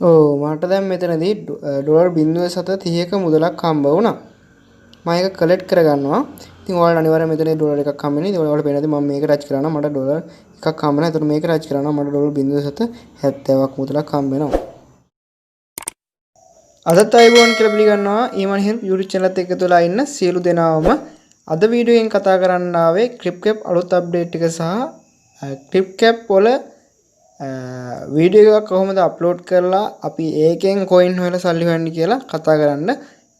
ඔව් මට දැන් මෙතනදී ඩොලර් 0.30ක මුදලක් හම්බ වුණා. මම ඒක කලෙක්ට් කරගන්නවා. ඉතින් ඔයාලට අනිවාර්යයෙන් මෙතන ඩොලර් එකක් හම්බ වෙනවා. ඉතින් ඔයාලට පේනදී මම මේක රච් කරනවා මට ඩොලර් එකක් හම්බ වෙනවා. ඒතර මේක රච් කරනවා මට ඩොලර් 0.70ක් මුදලක් හම්බ වෙනවා. අදත් අයබෝන් කියලා පිළිගන්නවා emoney help YouTube channel එකත් එක්ක තුලා ඉන්න සියලු දෙනාම අද වීඩියෝෙන් කතා කරන්න ආවේ clipclap අලුත් අප්ඩේට් එක සහ clipclap වල වීඩියෝ එකක් කොහොමද අප්ලෝඩ් කරලා අපි ඒකෙන් coin හොයලා සල්ලි හොයන්නේ කියලා කතා කරන්න.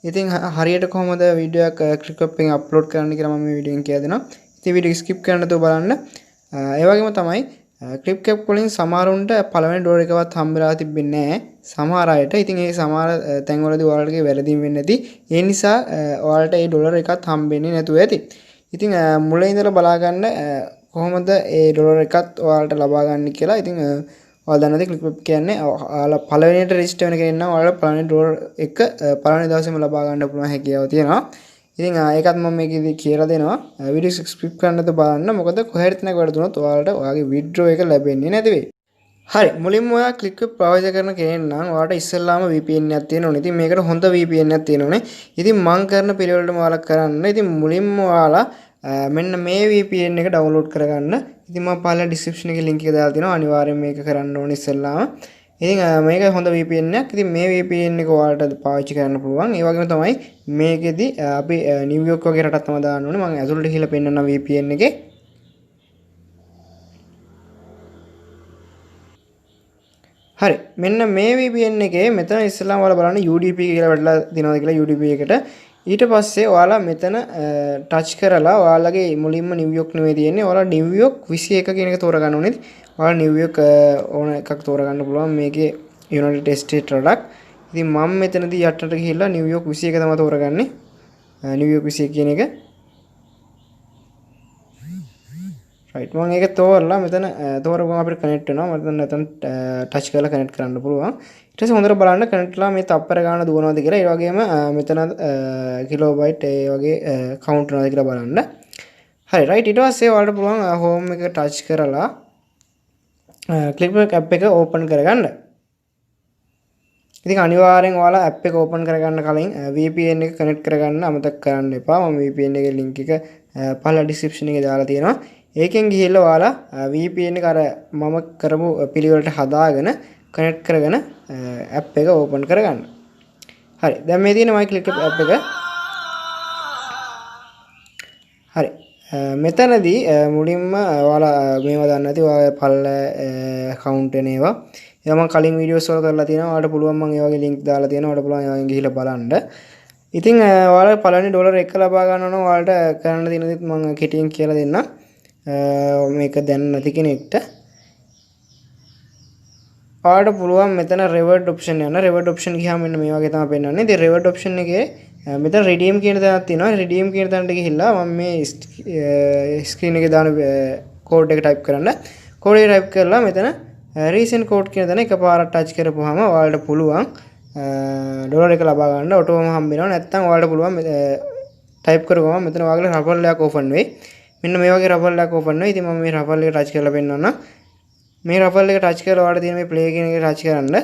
ඉතින් හරියට කොහොමද වීඩියෝ එකක් clipclap එකෙන් අප්ලෝඩ් කරන්න කියලා මම මේ වීඩියෝෙන් කියලා දෙනවා. ඉතින් වීඩියෝ ස්කිප් කරන්න නැතුව බලන්න. ඒ වගේම තමයි clipclap වලින් සමහරුන්ට පළවෙනි ඩොලර් එකවත් හම්බෙලා තිබෙන්නේ නැහැ. සමහර අයට. ඉතින් ඒ සමහර තැන්වලදී ඔයාලගේ වැරදීම් වෙන්නේ නැති. ඒ නිසා ඔයාලට ඒ ඩොලර් එකත් හම්බෙන්නේ නැතුව ඇති. ඉතින් මුලින් ඉඳලා බලා ගන්න කොහොමද ඒ ඩොලර් එකත් ඔයාලට ලබා ගන්න කියලා. ඉතින් ඔයාලා දන්නද clipclap කියන්නේ ඔයාලා පළවෙනියට රෙජිස්ටර් වෙන කෙනෙක් නම් ඔයාලා පළවෙනි ඩොලර් එක පළවෙනි දවසේම ලබා ගන්න පුළුවන් හැකියාව තියෙනවා. ඉතින් ඒකත් මම මේකෙදි කියලා දෙනවා. වීඩියෝ ස්ක්‍රිප්ට් කරන්නද බලන්න. මොකද කොහෙට නැක වැරදුනොත් ඔයාලට ඔයාගේ withdraw එක ලැබෙන්නේ නැති වෙයි. හරි මුලින්ම ඔයා clipclap පාවිච්චි කරන කෙනෙක් නම් ඔයාලට ඉස්සෙල්ලාම VPN එකක් තියෙන්න ඕනේ. ඉතින් මේකට හොඳ VPN එකක් තියෙන්න ඕනේ. ඉතින් මම කරන පිළිවෙලටම ඔයාලා කරන්න. ඉතින් මුලින්ම ඔයාලා මෙන්න මේ VPN එක download කරගන්න. ඉතින් මම පහළ description එකේ link එක දාලා තියෙනවා. අනිවාර්යෙන් මේක කරන්න ඕනේ ඉස්සෙල්ලාම. ඉතින් මේක හොඳ VPN එකක්. ඉතින් මේ VPN එක ඔයාලට පාවිච්චි කරන්න පුළුවන්. ඒ වගේම තමයි මේකෙදි අපි නිව්යෝක් වගේ රටක් තමයි දාන්න ඕනේ. මම ඇතුළට ගිහලා පෙන්නන්න VPN එකේ. හරි මෙන්න මේ VPN එකේ මෙතන ඉස්සෙල්ලාම ඔයාලා බලන්න UDP කියලා වැටලා දිනවද කියලා UDP එකට ඊට පස්සේ ඔයාලා මෙතන ටච් කරලා ඔයාලගේ මුලින්ම නිව්යෝක් නෙවෙයි තියෙන්නේ ඔයාලා නිව්යෝක් 21 කියන එක තෝරගන්න ඕනේ. ඔයාලා නිව්යෝක් ඕන එකක් තෝරගන්න පුළුවන් මේකේ යුනයිටඩ් ස්ටේට් රටක්. ඉතින් මම මෙතනදී යටට ගිහිල්ලා නිව්යෝක් 21 තමයි තෝරගන්නේ. නිව්යෝක් 21 කියන එක right මම ඒක තෝරලා මෙතන තෝරගම අපිට කනෙක්ට් වෙනවා මම නැතන ටච් කරලා කනෙක්ට් කරන්න පුළුවන් ඊට පස්සේ හොඳට බලන්න කනෙක්ට්ලා මේ තප්පර ගන්න දුවනවද කියලා ඒ වගේම මෙතන කිලෝබයිට් ඒ වගේ කවුන්ට් වෙනවද කියලා බලන්න හරි right ඊට පස්සේ ඔයාලට පුළුවන් හෝම් එක ටච් කරලා clipclap app එක ඕපන් කරගන්න ඉතින් අනිවාර්යෙන් ඔයාලා app එක ඕපන් කරගන්න කලින් VPN එක කනෙක්ට් කරගන්න අමතක කරන්න එපා මම VPN එකේ link එක පහළ description එකේ දාලා තියෙනවා ඒකෙන් ගිහිල්ලා ඔයාලා VPN එක අර මම කරපු පිළිවෙලට හදාගෙන කනෙක්ට් කරගෙන app එක ඕපන් කරගන්න. හරි. දැන් මේ තියෙන my clipclap app එක. හරි. මෙතනදී මුලින්ම ඔයාලා මේවා දන්නේ නැති ඔයාලා පල්ල account එන ඒවා. ඒවා මම කලින් වීඩියෝස් වල කරලා තියෙනවා. ඔයාලට පුළුවන් මම ඒ වගේ link දාලා තියෙනවා. ඔයාලට පුළුවන් ඒවායින් ගිහිල්ලා බලන්න. ඉතින් ඔයාලා පළවෙනි ඩොලර් 1 ලබා ගන්න නම් ඔයාලට කරන්න තියෙන දේත් මම කෙටියෙන් කියලා දෙන්නම්. මේක දැන් නැති කෙනෙක්ට ඔයාලට පුළුවන් මෙතන reward option යන reward option ගියාම මෙන්න මේ වගේ තමයි පෙන්වන්නේ. ඉතින් reward option එකේ මෙතන redeem කියන තැනක් තියෙනවා. redeem කියන තැනට ගිහිල්ලා මම මේ screen එකේ දාන code එක type කරන්න. code එක type කරලා මෙතන recent code කියන තැන එකපාරට touch කරපුවාම ඔයාලට පුළුවන් ඩොලර් එක ලබා ගන්න ඔටෝම හම්බ වෙනවා. නැත්නම් ඔයාලට පුළුවන් type කරගම මෙතන ඔයාලගේ රෆල් එකක් open වෙයි. මෙන්න මේ වගේ රෆල් එකක් ඕපන් වෙනවා. ඉතින් මම මේ රෆල් එක ටච් කරලා පෙන්නන්නම්. මේ රෆල් එක ටච් කරලා ඔයාලට තියෙන මේ ප්ලේ කියන එක ටච් කරන්න.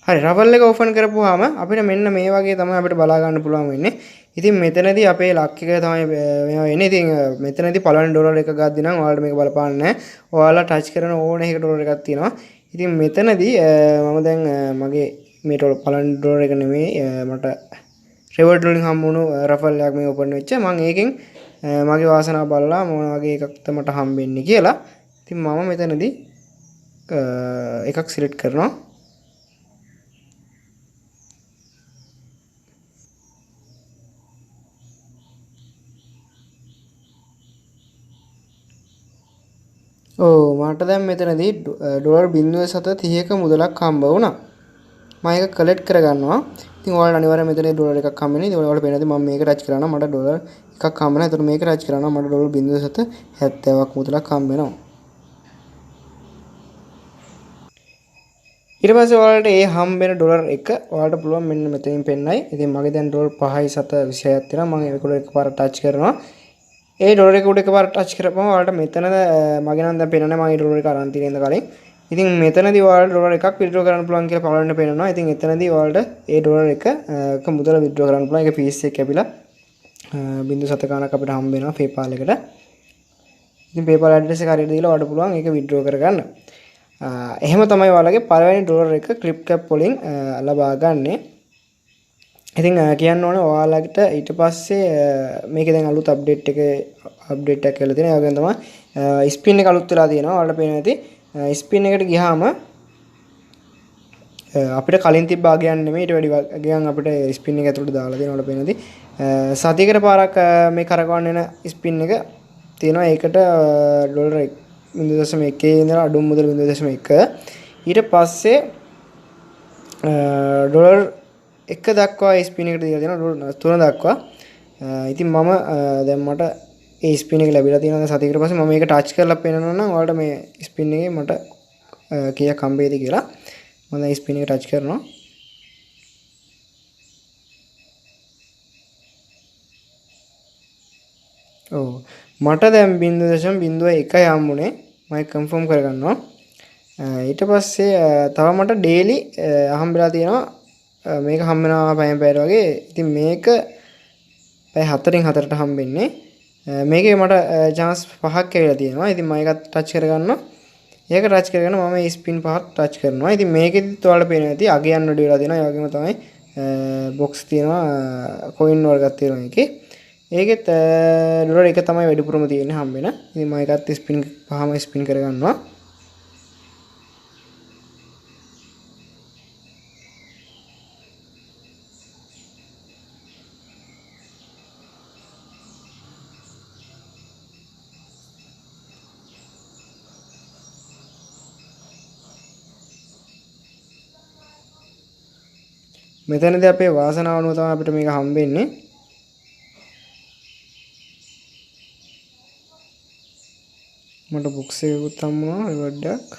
හරි රෆල් එක ඕපන් කරපුවාම අපිට මෙන්න මේ වගේ තමයි අපිට බලා ගන්න පුළුවන් වෙන්නේ. ඉතින් මෙතනදී අපේ ලක් එක තමයි මේවා වෙන්නේ. ඉතින් මෙතනදී පළවෙනි ඩොලර් එක ගද්දි නම් ඔයාලට මේක බලපාන්නේ නැහැ. ඔයාලා ටච් කරන ඕන එක ඩොලර් එකක් තියෙනවා. ඉතින් මෙතනදී මම දැන් මගේ මේ පළවෙනි ඩොලර් එක නෙමෙයි මට reward වලින් හම්බුණු රෆල් එකක් මේ ඕපන් වෙච්ච. මම ඒකෙන් මගේ වාසනාව බලලා මොන වගේ එකක්ද මට හම්බෙන්නේ කියලා. ඉතින් මම මෙතනදී එකක් සිලෙක්ට් කරනවා. ඔව් මට දැන් මෙතනදී ඩොලර් 0.30ක මුදලක් හම්බ වුණා. මම ඒක කලෙක්ට් කරගන්නවා. ඉතින් ඔයාලට අනිවාර්යයෙන් මෙතන ඩොලර් එකක් හම්බ වෙනවා. ඉතින් ඔයාලට පේනදී මම මේක ටච් කරනවා මට ඩොලර් එකක් හම්බ වෙනවා. ඒතර මේක ටච් කරනවා මට ඩොලර් 0.70ක් මුදලක් හම්බ වෙනවා. ඊට පස්සේ ඔයාලට මේ හම්බ වෙන ඩොලර් එක ඔයාලට පුළුවන් මෙන්න මෙතනින් පෙන්නයි. ඉතින් මගේ දැන් ඩොලර් 5.26ක් තියෙනවා. මම ඒක උඩ එකපාරට ටච් කරනවා. ඒ ඩොලර් එක උඩ එකපාරට ටච් කරපුවම ඔයාලට මෙතන මගේ නම් දැන් පෙන්නන්නේ මම මේ ඩොලර් එක අරන් තියෙන කලින් ඉතින් මෙතනදී ඔයාලට ඩොලර් එකක් විත්ඩ්‍රෝ කරන්න පුළුවන් කියලා පළවෙනිට පේනවා. ඉතින් එතනදී ඔයාලට ඒ ඩොලර් එක මුදල විත්ඩ්‍රෝ කරන්න පුළුවන්. ඒක ෆීස් එක කැපිලා 0.7 ගාණක් අපිට හම්බ වෙනවා PayPal එකට. ඉතින් PayPal ඇඩ්‍රස් එක හරියට දීලා ඔයාලට පුළුවන් ඒක විත්ඩ්‍රෝ කරගන්න. එහෙම තමයි ඔයාලගේ පළවෙනි ඩොලර් එක clipclap වලින් ලබා ගන්නෙ. ඉතින් කියන්න ඕනේ ඔයාලට ඊට පස්සේ මේකේ දැන් අලුත් අප්ඩේට් එකක් කියලා තියෙනවා. ඒ වගේම තමයි ස්පින් එක අලුත් වෙලා තියෙනවා. ඔයාලට පේනවා ඇති. ස්පින් එකට ගියාම අපිට කලින් තිබ්බ අගයන් නෙමෙයි ඊට වැඩි අගයන් අපිට ස්පින් එක ඇතුළට දාලා තියෙනවා. ඔයාලට පේනවා ඇති. සතියකට පාරක් මේ කරකවන්න වෙන ස්පින් එක තියෙනවා. ඒකට ඩොලර් 0.1 ඉඳලා අඩු මුදල 0.1. ඊට පස්සේ ඩොලර් 1 දක්වා ස්පින් එකට දීලා තියෙනවා. ඩොලර් 3 දක්වා. ඉතින් මම දැන් මට ඒ ස්පින් එක ලැබිලා තියෙනවා. සතියකට පස්සේ මම මේක ටච් කරලා පෙන්නනවා නම් ඔයාලට මේ ස්පින් එකේ මට කීයක් හම්බෙයිද කියලා. මම දැන් ස්පින් එක ටච් කරනවා. ඔව් මට දැන් 0.01 හම්බුනේ. මම කන්ෆර්ම් කරගන්නවා. ඊට පස්සේ තව මට ඩේලි හම්බෙලා තියෙනවා. මේක හම්බ වෙනවා පැයෙන් පැයට වගේ. ඉතින් මේක පැය 4න් 4ට හම්බෙන්නේ. මේකේ මට chance 5ක් ඇවිල්ලා තියෙනවා. ඉතින් මම ඒකත් ටච් කරගන්නවා. ඒක ටච් කරගෙන මම මේ ස්පින් පහක් ටච් කරනවා. ඉතින් මේකෙදිත් ඔයාලට පේනවා ඇති අගයන් වැඩි වෙලා තියෙනවා. ඒ වගේම තමයි බොක්ස් තියෙනවා, කොයින් වර්ගයක් තියෙනවා මේකේ. ඒකෙත් ඩොලර් එක තමයි වැඩිපුරම තියෙන්නේ හම්බෙන. ඉතින් මම ඒකත් ස්පින් පහම ස්පින් කරගන්නවා. මෙතනදී අපේ වාසනාව අනුව තමයි අපිට මේක හම්බෙන්නේ. මට බොක්ස් එකකුත් හම්බුණා රිවර්ඩ් එකක්.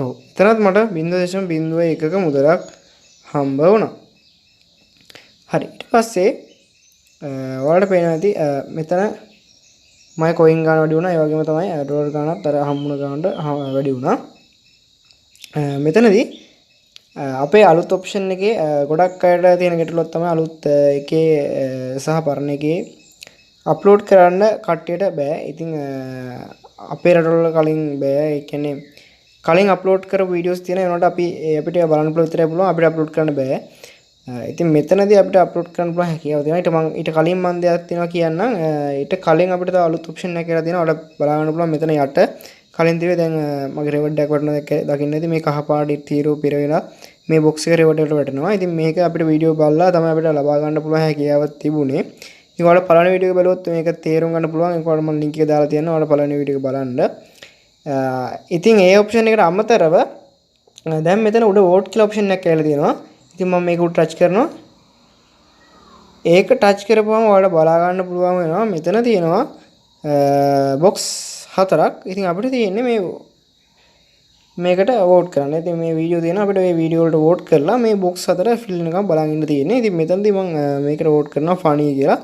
ඔව් එතනත් මට 0.01ක මුදලක් හම්බ වුණා. හරි ඊට පස්සේ ඔයාලට පේනවා ඇති මෙතන මගේ කොයින් ගාන වැඩි වුණා. ඒ වගේම තමයි ඩොලර් ගානත් අර හම්බුන ගානට වැඩි වුණා. මෙතනදී අපේ අලුත් ඔප්ෂන් එකේ ගොඩක් අයට තියෙන ගැටලුවක් තමයි අලුත් එකේ සහ පරණ එකේ අප්ලෝඩ් කරන්න කට්ටියට බෑ. ඉතින් අපේ රටවල කලින් බෑ. ඒ කියන්නේ කලින් අප්ලෝඩ් කරපු වීඩියෝස් තියෙන ඒනොට අපිට බලන්න පුළුවන් විතරයි පුළුවන්. අපිට අප්ලෝඩ් කරන්න බෑ. ඉතින් මෙතනදී අපිට අප්ලෝඩ් කරන්න පුළුවන් හැකියාව තියෙනවා. ඊට කලින් මම දෙයක් තියෙනවා කියන්නම්. ඊට කලින් අපිට තව අලුත් ඔප්ෂන් එකක් කියලා තියෙනවා. ඔයාලට බලා ගන්න පුළුවන් මෙතන යට කලින් තිබේ දැන් මගේ රෙවර්ඩ් එකක් වටන දකින්න ඇති. මේ කහ පාටි තීරු පිර වෙලා මේ බොක්ස් එක රෙවර්ඩ් එකට වැටෙනවා. ඉතින් මේක අපිට වීඩියෝ බලලා තමයි අපිට ලබා ගන්න පුළුවන් හැකියාවක් තිබුණේ. ඉතින් ඔයාලා පළවෙනි වීඩියෝ එක බලුවොත් මේක තේරුම් ගන්න පුළුවන්. ඒක ඔයාලට මම ලින්ක් එක දාලා තියෙනවා. ඔයාලා පළවෙනි වීඩියෝ එක බලන්න. ඉතින් ඒ ඔප්ෂන් එකට අමතරව දැන් මෙතන උඩ වෝට් කියලා ඔප්ෂන් එකක් කියලා තියෙනවා. ඉතින් මම මේක උඩ ටච් කරනවා. ඒක ටච් කරපුවම ඔයාලට බලා ගන්න පුළුවන් වෙනවා. මෙතන තියෙනවා බොක්ස් 4ක්. ඉතින් අපිට තියෙන්නේ මේකට වෝට් කරන්න. ඉතින් මේ වීඩියෝ තියෙනවා අපිට මේ වීඩියෝ වලට වෝට් කරලා මේ බොක්ස් 4 ෆිල් වෙනකම් බලන් ඉන්න තියෙන්නේ. ඉතින් මෙතනදී මම මේකට වෝට් කරනවා ෆනි කියලා.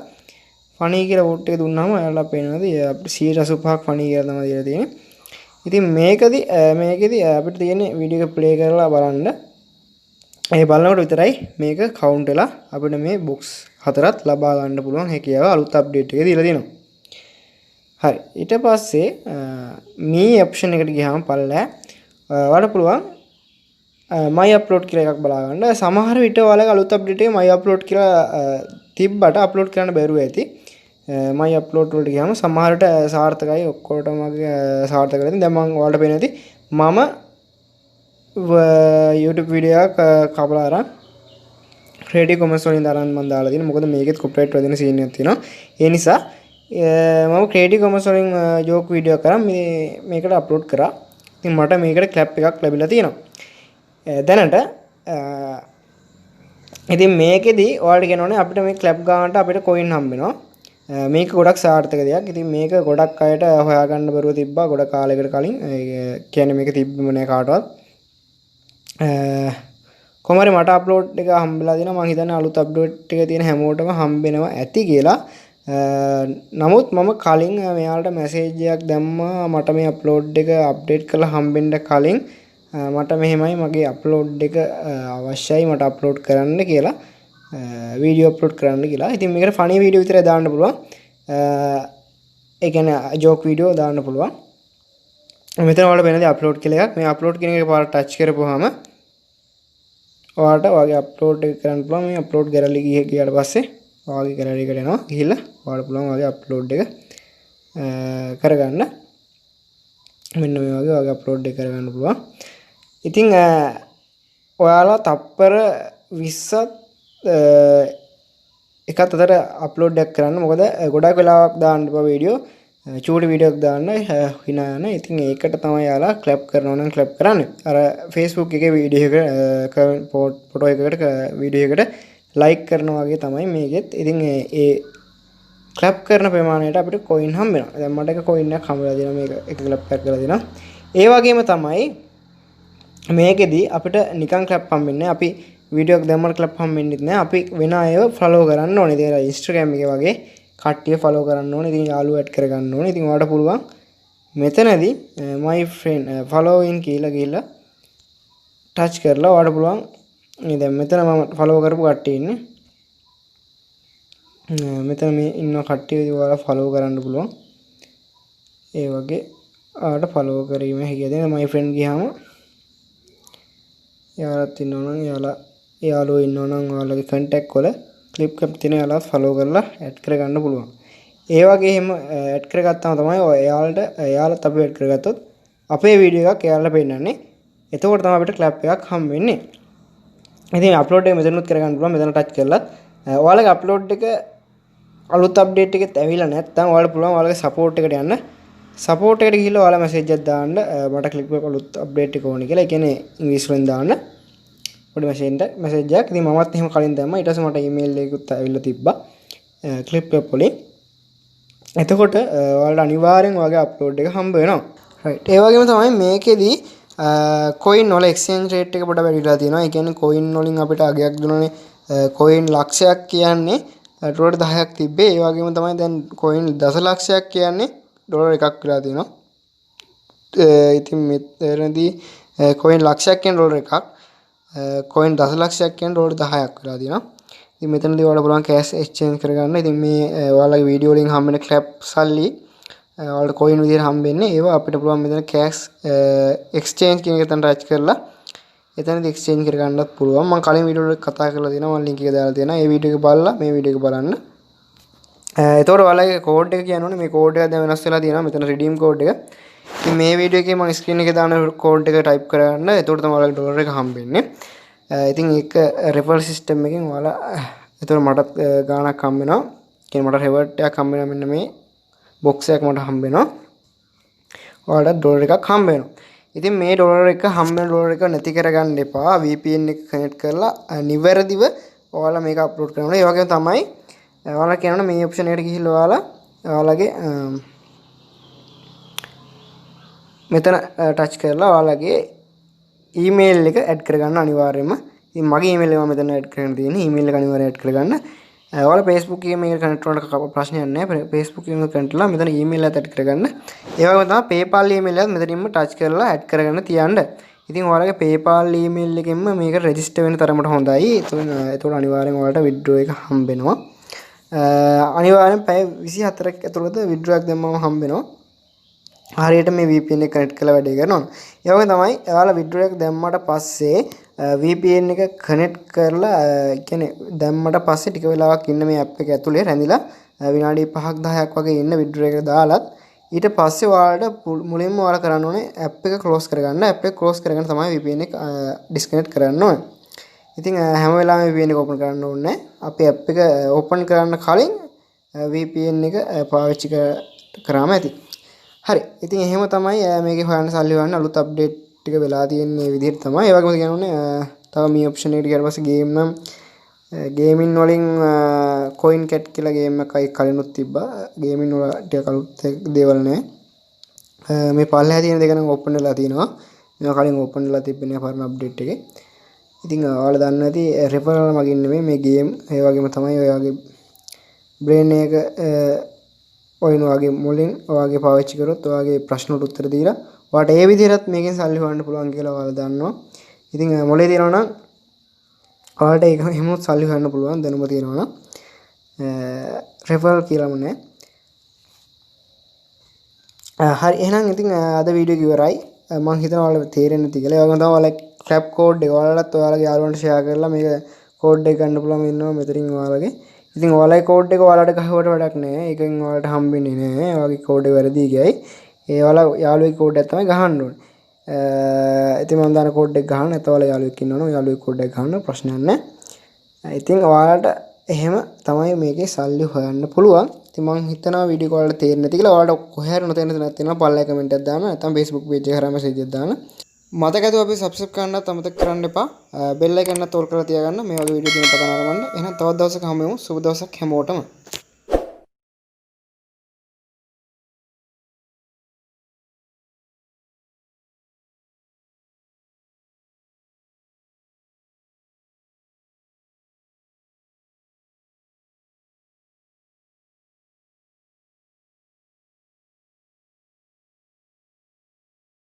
ෆනි කියලා වෝට් එක දුන්නාම ඔයාලා පේනවාද අපිට 185ක් ෆනි කියලා තමයි දීලා තියෙන්නේ. ඉතින් මේකෙදි අපිට තියෙන්නේ වීඩියෝ එක ප්ලේ කරලා බලන්න. ඒ බලනකොට විතරයි මේක කවුන්ට් වෙලා අපිට මේ බොක්ස් 4ත් ලබා ගන්න පුළුවන් හැකියාව අලුත් අප්ඩේට් එකේ දීලා තියෙනවා. හරි ඊට පස්සේ මේ ඔප්ෂන් එකට ගියාම පල්ලෑ ඔයාලට පුළුවන් my upload කියලා එකක් බලා ගන්න. සමහර විට ඔයාලගේ අලුත් අප්ඩේට් එකේ my upload කියලා තිබ්බට අප්ලෝඩ් කරන්න බැරුව ඇති. my upload වලට ගියාම සමහරට සාර්ථකයි ඔක්කොටම සාර්ථක වෙනවා. දැන් මම ඔයාලට පේන ඇති මම YouTube වීඩියෝ එකක් කපලා අරන් ක්‍රියේටිව් කොමර්ස් වලින් දාලා මම දාලා තියෙනවා. මොකද මේකෙත් කොපිරයිට් වදින සීන් එකක් තියෙනවා. ඒ නිසා මම ක්‍රියේටිව් කොමර්ස් වලින් ජෝක් වීඩියෝ එකක් කරන් මේකට අප්ලෝඩ් කරා. ඉතින් මට මේකට ක්ලැප් එකක් ලැබිලා තියෙනවා. දැනට ඉතින් මේකෙදි ඔයාලට කියනෝනේ අපිට මේ ක්ලැප් ගානට අපිට කොයින් හම්බ වෙනවා. මේක ගොඩක් සාර්ථක දෙයක්. ඉතින් මේක ගොඩක් අයට හොයාගන්න බැරුව තිබ්බා ගොඩක් කාලයකට කලින්. කියන්නේ මේක තිබ්බම නෑ කාටවත්. කොහමරි මට අප්ලෝඩ් එක හම්බෙලා දෙනවා. මම හිතන්නේ අලුත් අප්ඩේට් එක තියෙන හැමෝටම හම්බෙනවා ඇති කියලා. නමුත් මම කලින් මෙයාලට මැසේජ් එකක් දැම්මා මට මේ අප්ලෝඩ් එක අප්ඩේට් කරලා හම්බෙන්න කලින් මට මෙහෙමයි මගේ අප්ලෝඩ් එක අවශ්‍යයි මට අප්ලෝඩ් කරන්න කියලා වීඩියෝ අප්ලෝඩ් කරන්න කියලා. ඉතින් මේකට ෆනි වීඩියෝ විතරයි දාන්න පුළුවන්. ඒ කියන්නේ ජෝක් වීඩියෝ දාන්න පුළුවන්. මෙතන ඔයාලට වෙනදී අප්ලෝඩ් කියලා එකක්. මේ අප්ලෝඩ් කියන එක පාරට ටච් කරපුවාම ඔයාලට ඔයාගේ අප්ලෝඩ් එක කරන්න පුළුවන්. මේ අප්ලෝඩ් ගැලරි ගියාට පස්සේ ඔයාගේ ගැලරි එකට එනවා. ගිහිල්ලා ඔයාලට පුළුවන් ඔයාගේ අප්ලෝඩ් එක කරගන්න. මෙන්න මේ වගේ ඔයාගේ අප්ලෝඩ් එක කරගන්න පුළුවන්. ඉතින් ඔයාලා තප්පර 20ක් එකත් අතර අප්ලෝඩ් එකක් කරන්න. මොකද ගොඩක් වෙලාවක් දාන්න එපා වීඩියෝ. චූටි වීඩියෝ එකක් දාන්න hina යන. ඉතින් ඒකට තමයි යාලා ක්ලැප් කරනවා නම් ක්ලැප් කරන්න. අර Facebook එකේ වීඩියෝ එක ෆොටෝ එකකට වීඩියෝ එකට ලයික් කරනවා වගේ තමයි මේකෙත්. ඉතින් ඒ ක්ලැප් කරන ප්‍රමාණයට අපිට කොයින් හම්බ වෙනවා. දැන් මට එක කොයින් එකක් හම්බ වෙලා දෙනවා මේක එක ක්ලැප් එකක් කරලා දෙනවා. ඒ වගේම තමයි මේකෙදි අපිට නිකන් ක්ලැප් හම්බෙන්නේ. අපි වීඩියෝ එකක් දැම්මම ක්ලැප් හම්බෙන්නේ නැහැ. අපි වෙන අයව ෆලෝ කරන්න ඕනේ. ඉතින් Instagram එකේ වගේ කට්ටිය ෆලෝ කරන්න ඕනේ. ඉතින් යාළුවෝ ඇඩ් කරගන්න ඕනේ. ඉතින් ඔයාලට පුළුවන් මෙතනදී my friend following කියලා ගිහලා ටච් කරලා ඔයාලට පුළුවන් මේ දැන් මෙතන මම ෆලෝ කරපු කට්ටිය ඉන්නේ. මෙතන මේ ඉන්න කට්ටිය ඔයාලා ෆලෝ කරන්න පුළුවන්. ඒ වගේ ඔයාලට ෆලෝ කිරීම හැකියාව දෙන my friend ගියාම යාළුවත් ඉන්නවනම් යාළුවෝ ඉන්නවනම් ඔයාලගේ contact වල clipclap තියෙන යාළුවත් ෆලෝ කරලා ඇඩ් කරගන්න පුළුවන්. ඒ වගේ එහෙම ඇඩ් කරගත්තාම තමයි යාළුවත් අපි ඇඩ් කරගත්තොත් අපේ වීඩියෝ එකක් යාළුවලා පෙන්නන්නේ. එතකොට තමයි අපිට ක්ලැප් එකක් හම් වෙන්නේ. ඉතින් අප්ලෝඩ් එක මෙතනත් කරගන්න පුළුවන්. මෙතන ටච් කරලා ඔයාලගේ අප්ලෝඩ් එක අලුත් අප්ඩේට් එකත් ඇවිල්ලා නැත්නම් ඔයාලට පුළුවන් ඔයාලගේ සපෝට් එකට යන්න. සපෝට් එකට ගිහිල්ලා ඔයාලා මැසේජ් එකක් දාන්න මට clipclap අලුත් අප්ඩේට් එක ඕනේ කියලා. ඒ කියන්නේ ඉංග්‍රීසියෙන් දාන්න. පොඩි මැසේජ් එකක්. ඉතින් මමත් එහෙම කලින් දැම්මා. ඊට පස්සේ මට ඊමේල් එකකුත් ඇවිල්ලා තිබ්බා. clipclap වලින්. එතකොට ඔයාලට අනිවාර්යෙන් ඔයාගේ අප්ලෝඩ් එක හම්බ වෙනවා. රයිට්. ඒ වගේම තමයි මේකෙදි කොයින් වල එක්ස්චේන්ජ් රේට් එක පොඩ්ඩක් වැඩි වෙලා තියෙනවා. ඒ කියන්නේ කොයින් වලින් අපිට අගයක් දුන්නනේ කොයින් ලක්ෂයක් කියන්නේ ඩොලර් 10ක් තිබ්බේ. ඒ වගේම තමයි දැන් කොයින් දසලක්ෂයක් කියන්නේ ඩොලර් 1ක් වෙලා තියෙනවා. ඉතින් මෙතනදී කොයින් ලක්ෂයක් කියන්නේ ඩොලර් 1ක්. කොයින් දසලක්ෂයක් කියන්නේ ඩොලර් 10ක් වෙලා තියෙනවා. ඉතින් මෙතනදී ඔයාලට පුළුවන් කෑෂ් එක්ස්චේන්ජ් කරගන්න. ඉතින් මේ ඔයාලගේ වීඩියෝ වලින් හම්බෙන ක්ලැප් සල්ලි ඔයාලට කොයින් විදිහට හම්බෙන්නේ. ඒවා අපිට පුළුවන් මෙතන කෑෂ් එක්ස්චේන්ජ් කියන එක තන ටච් කරලා එතනදී එක්ස්චේන්ජ් කරගන්නත් පුළුවන්. මම කලින් වීඩියෝ වල කතා කරලා තියෙනවා. මම ලින්ක් එක දාලා තියෙනවා. ඒ වීඩියෝ එක බලලා මේ වීඩියෝ එක බලන්න. එතකොට ඔයාලගේ කෝඩ් එක කියන්න ඕනේ. මේ කෝඩ් එක දැන් වෙනස් වෙලා තියෙනවා. මෙතන රිඩීම් කෝඩ් එක. ඉතින් මේ වීඩියෝ එකේ මම ස්ක්‍රීන් එකේ දාන කෝඩ් එක ටයිප් කරගන්න. එතකොට තමයි ඔයාලගේ ඩොලර් එක හම්බෙන්නේ. ඉතින් ඒක රෙෆරල් සිස්ටම් එකෙන් ඔයාලා එතකොට මට ගාණක් හම්බ වෙනවා. කියන්නේ මට රෙවර්ට් එකක් හම්බ වෙනවා. මෙන්න මේ බොක්ස් එකක් මට හම්බ වෙනවා. ඔයාලට ඩොලර් එකක් හම්බ වෙනවා. ඉතින් මේ ඩොලර් එක හම්බ වෙන ඩොලර් එක නැති කරගන්න එපා. VPN එක කනෙක්ට් කරලා නිවැරදිව ඔයාලා මේක අප්ලෝඩ් කරනවා. ඒ වගේම තමයි ඔයාලා කියනවා මේ ඔප්ෂන් එකට ගිහිල්ලා ඔයාලගේ මෙතන ටච් කරලා ඔයාලගේ ඊමේල් එක ඇඩ් කරගන්න අනිවාර්යයෙන්ම. ඉතින් මගේ ඊමේල් එක මම මෙතන ඇඩ් කරගෙන තියෙන්නේ. ඊමේල් එක අනිවාර්යයෙන් ඇඩ් කරගන්න. ඔයාලා Facebook එකේ මේක කනෙක්ට් කරනකොට ප්‍රශ්නයක් නැහැ. Facebook එකෙන් කනෙක්ට්ලා මෙතන ඊමේල් එකත් ඇඩ් කරගන්න. ඒ වගේම තමයි PayPal ඊමේල් එකත් මෙතනින්ම ටච් කරලා ඇඩ් කරගන්න තියන්න. ඉතින් ඔයාලගේ PayPal ඊමේල් එකෙන්ම මේක රෙජිස්ටර් වෙන තරමට හොඳයි. එතකොට අනිවාර්යෙන් ඔයාලට withdraw එක හම්බ වෙනවා. අනිවාර්යෙන් පැය 24ක් ඇතුළත withdraw එකක් දැම්මම හම්බ වෙනවා. හරියට මේ VPN එක කනෙක්ට් කරලා වැඩේ කරනවා. ඒ වගේ තමයි ඔයාලා withdraw එක දැම්මට පස්සේ VPN එක කනෙක්ට් කරලා කියන්නේ දැම්මට පස්සේ ටික වෙලාවක් ඉන්න මේ app එක ඇතුලේ රැඳිලා විනාඩි 5ක් 10ක් වගේ ඉන්න withdraw එක දාලත් ඊට පස්සේ ඔයාලට මුලින්ම ඔයාලා කරන්න ඕනේ app එක close කරගන්න. app එක close කරගෙන තමයි VPN එක disconnect කරන්න ඕනේ. ඉතින් හැම වෙලාවෙම VPN එක open කරන්න ඕනේ. අපි app එක open කරන්න කලින් VPN එක පාවිච්චි කරාම ඇති. හරි. ඉතින් එහෙම තමයි මේකේ හොයන්න සල්ලි හොයන්න අලුත් අප්ඩේට් ටික වෙලා තියෙන මේ විදිහට තමයි. ඒ වගේම කියනෝනේ තව මේ ඔප්ෂන් එකට ගියාට පස්සේ ගේම් නම් ගේමින් වලින් coin cat කියලා ගේම් එකයි කලිනුත් තිබ්බා. ගේමින් වල ටික අලුත් දේවල් නෑ. මේ පල්ලෙහා තියෙන දෙක නම් ඕපන් වෙලා තියෙනවා. මේවා කලින් ඕපන් වෙලා තිබෙන්නේ පරණ අප්ඩේට් එකේ. ඉතින් ඔයාලා දන්නේ නැති රෙෆරල් මගින් නෙමෙයි මේ ගේම්. ඒ වගේම තමයි ඔයාගේ බ්‍රේන් එක ඔයින් වගේ මුලින් ඔයගේ පාවිච්චි කරොත් ඔයගේ ප්‍රශ්නට උත්තර දීලා ඔයාලට ඒ විදිහට මේකෙන් සල්ලි හොයන්න පුළුවන් කියලා ඔයාලා දන්නවා. ඉතින් මොලේ තියෙනවා නම් ඔයාලට ඒක එහෙමත් සල්ලි හොයන්න පුළුවන් දැනුම තියෙනවා නම් රෙෆරල් කියලාම නෑ. හරි එහෙනම් ඉතින් අද වීඩියෝ එක ඉවරයි. මම හිතනවා ඔයාලට තේරෙන්නේ නැති කියලා. ඒ වගේම තමයි ඔයාලා ක්ලැප් කෝඩ් එක ඔයාලටත් ඔයාලගේ යාළුවන්ට ෂෙයා කරලා මේක කෝඩ් එක ගන්න පුළුවන් වෙනවා මෙතනින් ඔයාලගේ. ඉතින් ඔයාලගේ කෝඩ් එක ඔයාලට ගහුවට වැඩක් නැහැ. ඒකෙන් ඔයාලට හම්බෙන්නේ නැහැ. ඔයාගේ කෝඩ් එක වැරදි ගියයි. ඒ ඔයාලා යාළුවෙක් කෝඩ් එකක් තමයි ගහන්න ඕනේ. ඉතින් මම දාන කෝඩ් එක ගහන්න නැත්නම් ඔයාලා යාළුවෙක් ඉන්නවනම් යාළුවෙක් කෝඩ් එක ගහන්න ප්‍රශ්නයක් නැහැ. ඉතින් ඔයාලට එහෙම තමයි මේකේ සල්ලි හොයන්න පුළුවන්. ඉතින් මම හිතනවා වීඩියෝ එක ඔයාලට තේරෙන්නේ නැති කියලා. ඔයාලට කොහේ හරි නොතේරෙන තැනක් තියෙනවා පල්ලෙය කමෙන්ට් එකක් දාන්න. නැත්නම් Facebook page එක හරහා message එකක් දාන්න. මතක ඇතුව අපි subscribe කරන්නත් අමතක කරන්න එපා. bell icon එකත් ඕල් කරලා තියාගන්න. මේ වගේ වීඩියෝ දින පටන් ගන්න. එහෙනම් තවත් දවසක හමු වෙමු. සුබ දවසක් හැමෝටම.